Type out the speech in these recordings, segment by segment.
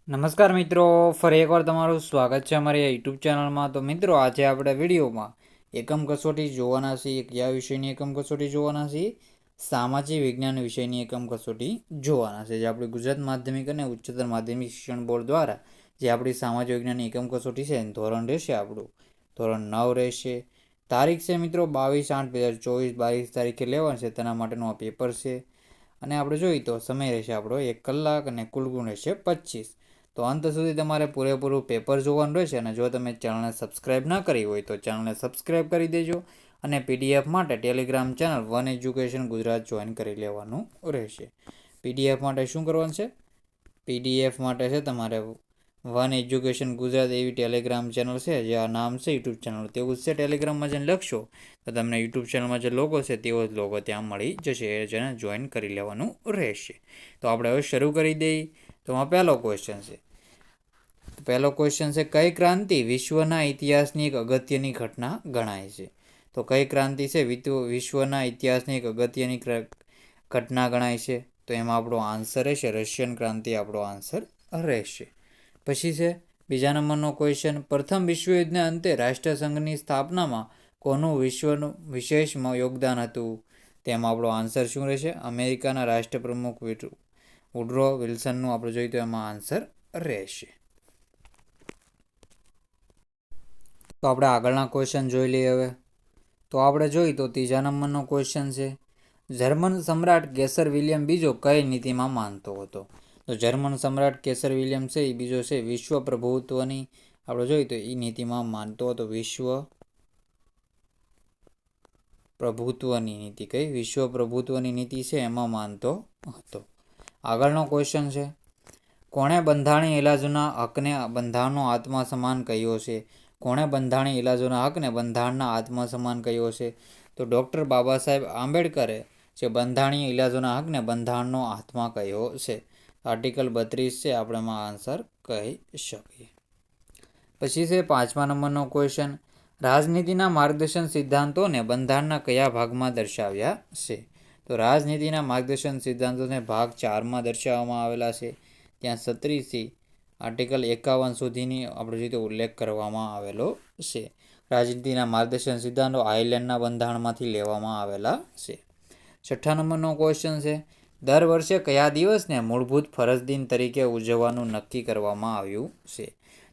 નમસ્કાર મિત્રો, ફરી એકવાર તમારું સ્વાગત છે અમારી યુટ્યુબ ચેનલમાં. તો મિત્રો, આજે આપણે વિડીયોમાં એકમ કસોટી જોવાના છીએ. કયા વિષયની એકમ કસોટી જોવાના છીએ? સામાજિક વિજ્ઞાન વિષયની એકમ કસોટી જોવાના છે, જે આપણી ગુજરાત માધ્યમિક અને ઉચ્ચતર માધ્યમિક શિક્ષણ બોર્ડ દ્વારા જે આપણી સામાજિક વિજ્ઞાનની એકમ કસોટી છે, ધોરણ રહેશે આપણું ધોરણ 9 રહેશે. તારીખ છે મિત્રો 22/8/2024, 22 તારીખે લેવાનું છે, તેના માટેનું આ પેપર છે. અને આપણે જોઈએ તો સમય રહેશે આપણો 1 કલાક અને કુલ ગુણ રહેશે 25. તો અંત સુધી તમારે પૂરેપૂરું પેપર જોવાનું રહેશે. અને જો તમે ચેનલને સબસ્ક્રાઈબ ના કરી હોય તો ચેનલને સબસ્ક્રાઈબ કરી દેજો. અને પીડીએફ માટે Telegram channel one education Gujarat join કરી લેવાનું રહેશે. પીડીએફ માટે શું કરવાનું છે? પીડીએફ માટે છે તમારે વન એજ્યુકેશન ગુજરાત એવી ટેલિગ્રામ ચેનલ છે, જે આ નામ છે યુટ્યુબ ચેનલ તેવું જ છે. ટેલિગ્રામમાં જઈને લખશો તો તમને યુટ્યુબ ચેનલમાં જે લોગો છે તેવો જ લોગો ત્યાં મળી જશે. એ જેને જોઈન કરી લેવાનું રહેશે. તો આપણે હવે શરૂ કરી દઈએ. તો આ પહેલો ક્વેશ્ચન છે. પહેલો ક્વેશ્ચન છે, કઈ ક્રાંતિ વિશ્વના ઇતિહાસની એક અગત્યની ઘટના ગણાય છે? તો કઈ ક્રાંતિ છે વિશ્વના ઇતિહાસની એક અગત્યની ઘટના ગણાય છે? તો એમાં આપણો આન્સર રહેશે રશિયન ક્રાંતિ આપણો આન્સર રહેશે. પછી છે બીજા નંબરનો ક્વેશ્ચન, પ્રથમ વિશ્વયુદ્ધના અંતે રાષ્ટ્રસંઘની સ્થાપનામાં કોનું વિશ્વનું વિશેષ યોગદાન હતું? તેમાં આપણો આન્સર શું રહેશે? અમેરિકાના રાષ્ટ્રપ્રમુખ વુડરો વિલ્સનનું આપણે જોઈએ તો એમાં આન્સર રહેશે. તો આપણે આગળના ક્વેશ્ચન જોઈ લઈએ હવે. તો આપણે જોઈએ તો ત્રીજા નંબરનો ક્વેશ્ચન છે, જર્મન સમ્રાટ કેસર વિલિયમ બીજો કઈ નીતિમાં માનતો હતો? તો જર્મન સમ્રાટ કેસર વિલિયમ છે એ બીજો છે વિશ્વ પ્રભુત્વની આપણે જોઈએ તો એ નીતિમાં માનતો હતો. વિશ્વ પ્રભુત્વની નીતિ, કઈ વિશ્વ પ્રભુત્વની નીતિ છે એમાં માનતો હતો. આગળનો ક્વેશ્ચન છે, કોણે બંધારણીય ઇલાજોના હકને બંધારણનો આત્મા સમાન કહ્યો છે? કોણે બંધારણીય ઇલાજોના હકને બંધારણના આત્મા સમાન કહ્યો છે? તો ડૉક્ટર બાબા સાહેબ આંબેડકરે જે બંધારણીય ઇલાજોના હકને બંધારણનો આત્મા કહ્યો છે. આર્ટિકલ 32 છે આપણે એમાં આન્સર કહી શકીએ. પછી છે પાંચમા નંબરનો ક્વેશ્ચન, રાજનીતિના માર્ગદર્શન સિદ્ધાંતોને બંધારણના કયા ભાગમાં દર્શાવ્યા છે? તો રાજનીતિના માર્ગદર્શન સિદ્ધાંતોને ભાગ 4માં દર્શાવવામાં આવેલા છે. ત્યાં 36થી આર્ટિકલ 51 સુધીની આપણે જોઈએ તો ઉલ્લેખ કરવામાં આવેલો છે. રાજનીતિના માર્ગદર્શન સિદ્ધાંતો આયર્લેન્ડના બંધારણમાંથી લેવામાં આવેલા છે. છઠ્ઠા નંબરનો ક્વેશ્ચન છે, દર વર્ષે કયા દિવસને મૂળભૂત ફરજ દિન તરીકે ઉજવવાનું નક્કી કરવામાં આવ્યું છે?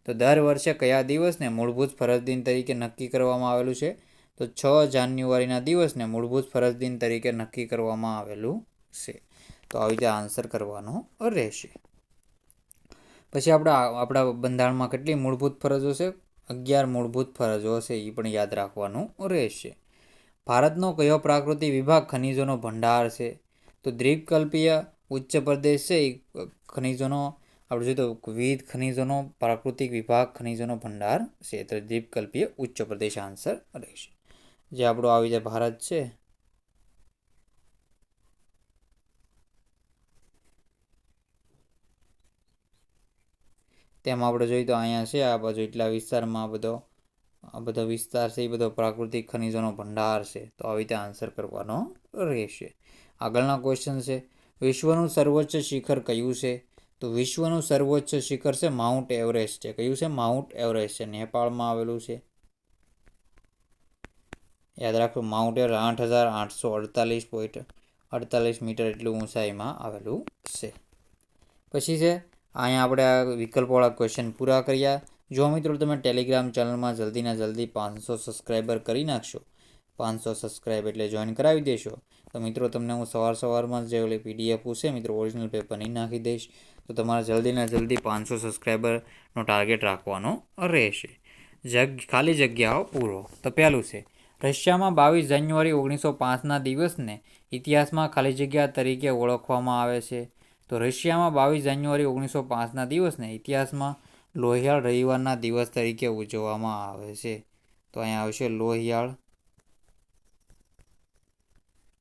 તો દર વર્ષે કયા દિવસને મૂળભૂત ફરજ દિન તરીકે નક્કી કરવામાં આવેલું છે? તો 6 જાન્યુઆરીના દિવસને મૂળભૂત ફરજ દિન તરીકે નક્કી કરવામાં આવેલું છે. તો આવી રીતે આન્સર કરવાનો રહેશે. પછી આપણા બંધારણમાં કેટલી મૂળભૂત ફરજો છે? 11 મૂળભૂત ફરજો છે, એ પણ યાદ રાખવાનું રહેશે. ભારતનો કયો પ્રાકૃતિક વિભાગ ખનિજોનો ભંડાર છે? તો દ્વીપકલ્પીય ઉચ્ચ પ્રદેશ છે એ ખનિજોનો આપણે જોઈએ તો વિવિધ ખનિજોનો પ્રાકૃતિક વિભાગ ખનિજોનો ભંડાર છે. તો દ્વીપકલ્પીય ઉચ્ચ પ્રદેશ આન્સર રહેશે. જે આપણો આવી જાય ભારત છે તેમાં આપણે જોઈએ તો અહીંયા છે આ બાજુ એટલા વિસ્તારમાં આ બધો વિસ્તાર છે એ બધો પ્રાકૃતિક ખનિજોનો ભંડાર છે. તો આવી રીતે આન્સર કરવાનો રહેશે. આગળના ક્વેશ્ચન છે, વિશ્વનું સર્વોચ્ચ શિખર કયું છે? તો વિશ્વનું સર્વોચ્ચ શિખર છે માઉન્ટ એવરેસ્ટ છે. કયું છે? માઉન્ટ એવરેસ્ટ છે, નેપાળમાં આવેલું છે. યાદ રાખો, માઉન્ટ એવરેસ્ટ 8848.48 મીટર એટલું ઊંચાઈમાં આવેલું છે. પછી છે અહીંયા આપણે આ વિકલ્પવાળા ક્વેશ્ચન પૂરા કર્યા. જો મિત્રો તમે ટેલિગ્રામ ચેનલમાં જલ્દીના જલ્દી 500 સબસ્ક્રાઈબર કરી નાખશો, 500 સબસ્ક્રાઈબ એટલે જોઈન કરાવી દેશો, તો મિત્રો તમને હું સવારમાં જે ઓલી પીડીએફ છે મિત્રો ઓરિજિનલ પેપરની નાખી દઈશ. તો તમારે જલ્દીના જલ્દી 500 સબસ્ક્રાઈબરનો ટાર્ગેટ રાખવાનો રહેશે. ખાલી જગ્યાઓ પૂરો. તો પહેલું છે, રશિયામાં 22 જાન્યુઆરી 1905ના દિવસને ઇતિહાસમાં ખાલી જગ્યા તરીકે ઓળખવામાં આવે છે. તો રશિયામાં 22 જાન્યુઆરી 1905ના દિવસને ઇતિહાસમાં લોહિયાળ રવિવારના દિવસ તરીકે ઉજવવામાં આવે છે. તો અહીંયા આવશે લોહિયાળ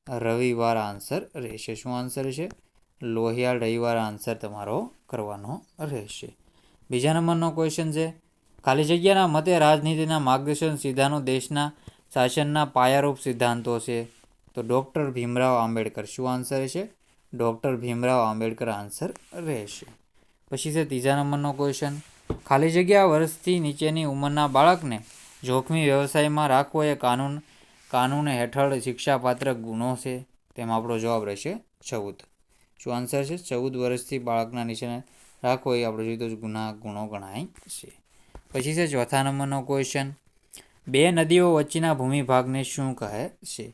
રવિવાર આન્સર રહેશે. શું આન્સર છે? લોહિયાળ રવિવાર આન્સર તમારો કરવાનો રહેશે. બીજા નંબરનો ક્વેશ્ચન છે, ખાલી જગ્યાના મતે રાજનીતિના માર્ગદર્શન સિદ્ધાંતો દેશના શાસનના પાયારૂપ સિદ્ધાંતો છે. તો ડૉક્ટર ભીમરાવ આંબેડકર. શું આન્સર છે? ડૉક્ટર ભીમરાવ આંબેડકર આન્સર રહેશે. પછી છે ત્રીજા નંબરનો ક્વેશ્ચન, ખાલી જગ્યા વર્ષથી નીચેની ઉંમરના બાળકને જોખમી વ્યવસાયમાં રાખવો એ કાનૂન હેઠળ શિક્ષાપાત્ર ગુનો છે. તેમાં આપણો જવાબ રહેશે 14. શું આન્સર છે? 14 વર્ષથી બાળકના નીચે રાખવો એ આપણે જોઈએ તો ગુનો ગણાય છે. પછી છે ચોથા નંબરનો ક્વેશ્ચન, બે નદીઓ વચ્ચેના ભૂમિભાગને શું કહે છે?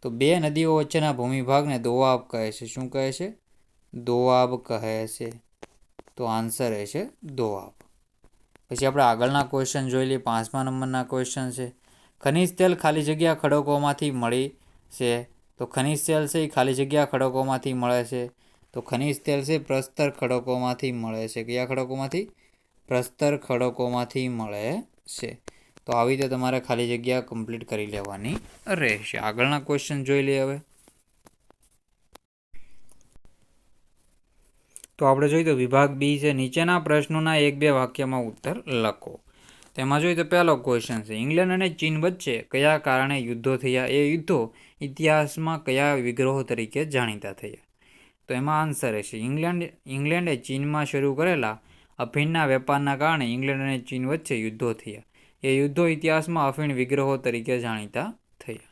તો બે નદીઓ વચ્ચેના ભૂમિભાગને દોઆબ કહે છે. શું કહે છે? દોઆબ કહે છે. તો આન્સર રહેશે દોઆબ. પછી આપણે આગળના ક્વેશ્ચન જોઈ લઈએ. 5મા નંબરના ક્વેશ્ચન છે, ખનિજ તેલ ખાલી જગ્યા ખડકોમાંથી મળી છે. તો ખનિજ તેલ છે એ ખાલી જગ્યા ખડકોમાંથી મળે છે. તો ખનિજ તેલ છે પ્રસ્તર ખડકોમાંથી મળે છે. કયા ખડકોમાંથી? પ્રસ્તર ખડકોમાંથી મળે છે. તો આવી રીતે તમારે ખાલી જગ્યા કમ્પ્લીટ કરી લેવાની રહેશે. આગળના ક્વેશ્ચન જોઈ લઈએ હવે. તો આપણે જોઈએ તો વિભાગ બી છે, નીચેના પ્રશ્નોના 1-2 વાક્યમાં ઉત્તર લખો. તેમાં જોઈએ તો પહેલો ક્વેશ્ચન છે, ઇંગ્લેન્ડ અને ચીન વચ્ચે કયા કારણે યુદ્ધો થયા? એ યુદ્ધો ઇતિહાસમાં કયા વિગ્રહો તરીકે જાણીતા થયા? તો એમાં આન્સર રહેશે ઇંગ્લેન્ડે ચીનમાં શરૂ કરેલા અફીણના વેપારના કારણે ઇંગ્લેન્ડ અને ચીન વચ્ચે યુદ્ધો થયા. એ યુદ્ધો ઇતિહાસમાં અફીણ વિગ્રહો તરીકે જાણીતા થયા.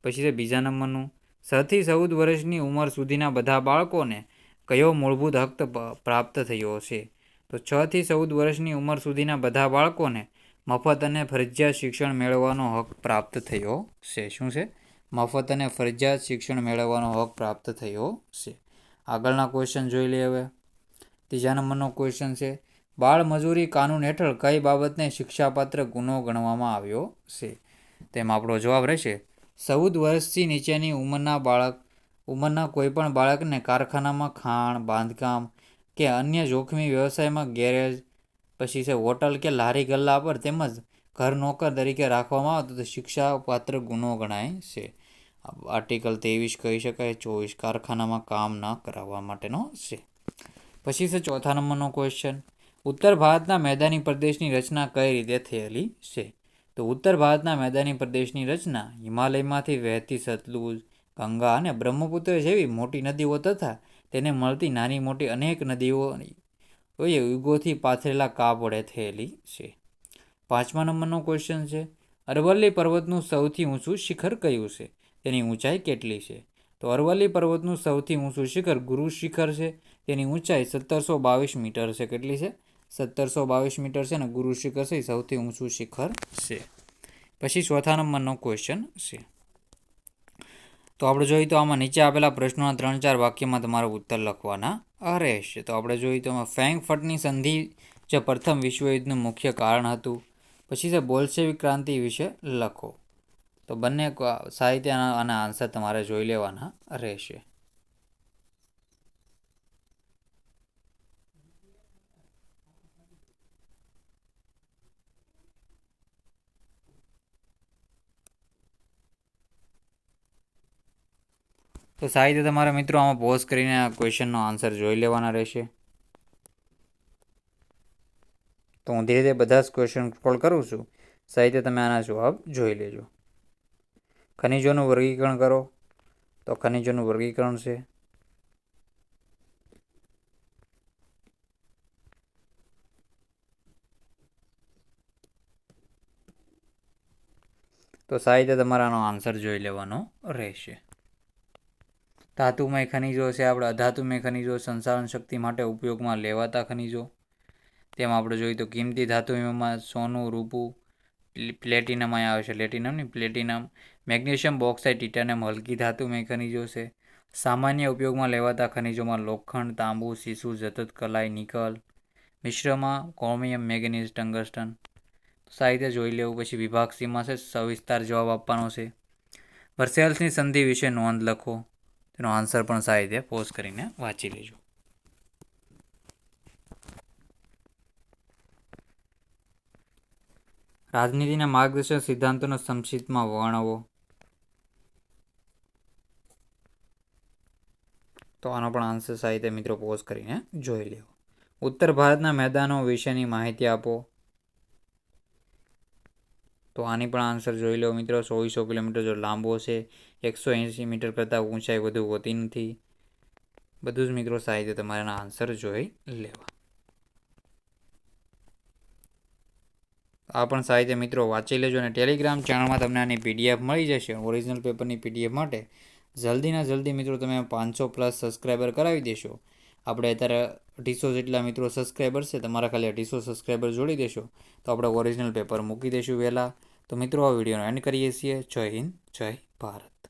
પછી છે બીજા નંબરનું, 6 થી 14 વર્ષની ઉંમર સુધીના બધા બાળકોને કયો મૂળભૂત હક પ્રાપ્ત થયો છે? તો 6 થી 14 વર્ષની ઉંમર સુધીના બધા બાળકોને મફત અને ફરજિયાત શિક્ષણ મેળવવાનો હક પ્રાપ્ત થયો છે. શું છે? મફત અને ફરજિયાત શિક્ષણ મેળવવાનો હક પ્રાપ્ત થયો છે. આગળના ક્વેશ્ચન જોઈ લઈએ હવે. ત્રીજા નંબરનો ક્વેશ્ચન છે, બાળ મજૂરી કાનૂન હેઠળ કઈ બાબતને શિક્ષાપાત્ર ગુનો ગણવામાં આવ્યો છે? તેમાં આપણો જવાબ રહેશે 14 વર્ષથી નીચેની ઉંમરના કોઈપણ બાળકને કારખાનામાં ખાણ, બાંધકામ કે અન્ય જોખમી વ્યવસાયમાં ગેરેજ, પછી છે હોટલ કે લારી ગલ્લા પર તેમજ ઘર નોકર તરીકે રાખવામાં આવે તો શિક્ષાપાત્ર ગુનો ગણાય છે. આર્ટિકલ 23 કહી શકાય. 24 કારખાનામાં કામ ન કરાવવા માટેનો છે. પછી છે ચોથા નંબરનો ક્વેશ્ચન, ઉત્તર ભારતના મેદાની પ્રદેશની રચના કઈ રીતે થયેલી છે? તો ઉત્તર ભારતના મેદાની પ્રદેશની રચના હિમાલયમાંથી વહેતી સતલુજ, ગંગા અને બ્રહ્મપુત્ર જેવી મોટી નદીઓ તથા તેને મળતી નાની મોટી અનેક નદીઓ યુગોથી પાથરેલા કાપ વડે થયેલી છે. 5મા નંબરનો ક્વેશ્ચન છે, અરવલ્લી પર્વતનું સૌથી ઊંચું શિખર કયું છે? તેની ઊંચાઈ કેટલી છે? તો અરવલ્લી પર્વતનું સૌથી ઊંચું શિખર ગુરુ શિખર છે. તેની ઊંચાઈ 1722 મીટર છે. કેટલી છે? 1722 મીટર છે. અને ગુરુ શિખર છે એ સૌથી ઊંચું શિખર છે. પછી ચોથા નંબરનો ક્વેશ્ચન છે, તો આપણે જોઈએ તો આમાં નીચે આપેલા પ્રશ્નોના 3-4 વાક્યમાં તમારે ઉત્તર લખવાના રહેશે. તો આપણે જોઈએ તો આમાં ફ્રેન્કફર્ટની સંધિ જે પ્રથમ વિશ્વયુદ્ધનું મુખ્ય કારણ હતું. પછી છે બોલ્શેવિક ક્રાંતિ વિશે લખો. તો બંને સાહિત્ય અને આન્સર તમારે જોઈ લેવાના રહેશે. તો સાહિત્ય તમારા મિત્રો આમાં પોઝ કરીને આ ક્વેશ્ચનનો આન્સર જોઈ લેવાના રહેશે. તો હું ધીરે ધીરે બધા જ ક્વેશ્ચન સ્ક્રોલ કરું છું. સાહિત્ય તમે આના જવાબ જોઈ લેજો. ખનિજોનું વર્ગીકરણ કરો. તો ખનિજોનું વર્ગીકરણ છે, તો સાહિત્ય તમારાનો આન્સર જોઈ લેવાનો રહેશે. ધાતુમય ખનિજો છે આપણે અધાતુમય ખનિજો, સંસાધન શક્તિ માટે ઉપયોગમાં લેવાતા ખનિજો. તેમાં આપણે જોઈએ તો કિંમતી ધાતુમાં સોનું, રૂપું, પ્લેટિનમ અહીંયા આવે છે. પ્લેટિનમ, મેગ્નેશિયમ, બોક્સાઇટ, ટિટાનિયમ હલકી ધાતુમય ખનિજો છે. સામાન્ય ઉપયોગમાં લેવાતા ખનિજોમાં લોખંડ, તાંબુ, સીસુ, જતત, કલાઈ, નિકલ. મિશ્રમાં ક્રોમિયમ, મેંગેનીઝ, ટંગસ્ટન. સાહિત્ય જોઈ લેવું. પછી વિભાગ સીમાં છે સવિસ્તાર જવાબ આપવાનો છે. વર્સેલ્સની સંધિ વિશે નોંધ લખો. તેનો આન્સર પણ સાહિત્ય પોઝ કરીને વાંચી લેજો. રાજનીતિના માર્ગદર્શક સિદ્ધાંતોનો સંક્ષિપ્તમાં વર્ણવો. તો આનો પણ આન્સર સાહિત્ય મિત્રો પોઝ કરીને જોઈ લેવો. ઉત્તર ભારતના મેદાનો વિશેની માહિતી આપો. તો આની પણ આન્સર જોઈ લો મિત્રો. 2400 કિલોમીટર જો લાંબો છે, 180 મીટર કરતાં ઊંચાઈ વધુ હોતી નથી. બધું જ મિત્રો સાહિત્ય તમારે આન્સર જોઈ લેવા. આ પણ સાહિત્ય મિત્રો વાંચી લેજો અને ટેલિગ્રામ ચેનલમાં તમને આની પીડીએફ મળી જશે. ઓરિજિનલ પેપરની પીડીએફ માટે જલ્દીના જલ્દી મિત્રો તમે 500+ સબસ્ક્રાઈબર કરાવી દેશો. આપણે અત્યારે 250 જેટલા મિત્રો સબસ્ક્રાઈબર છે, તમારા ખાલી 250 સબસ્ક્રાઈબર જોડી દેશો તો આપણે ઓરિજિનલ પેપર મૂકી દઈશું વહેલા. તો મિત્રો આ વિડીયોનો એન્ડ કરીએ છીએ. જય હિન્દ, જય ભારત.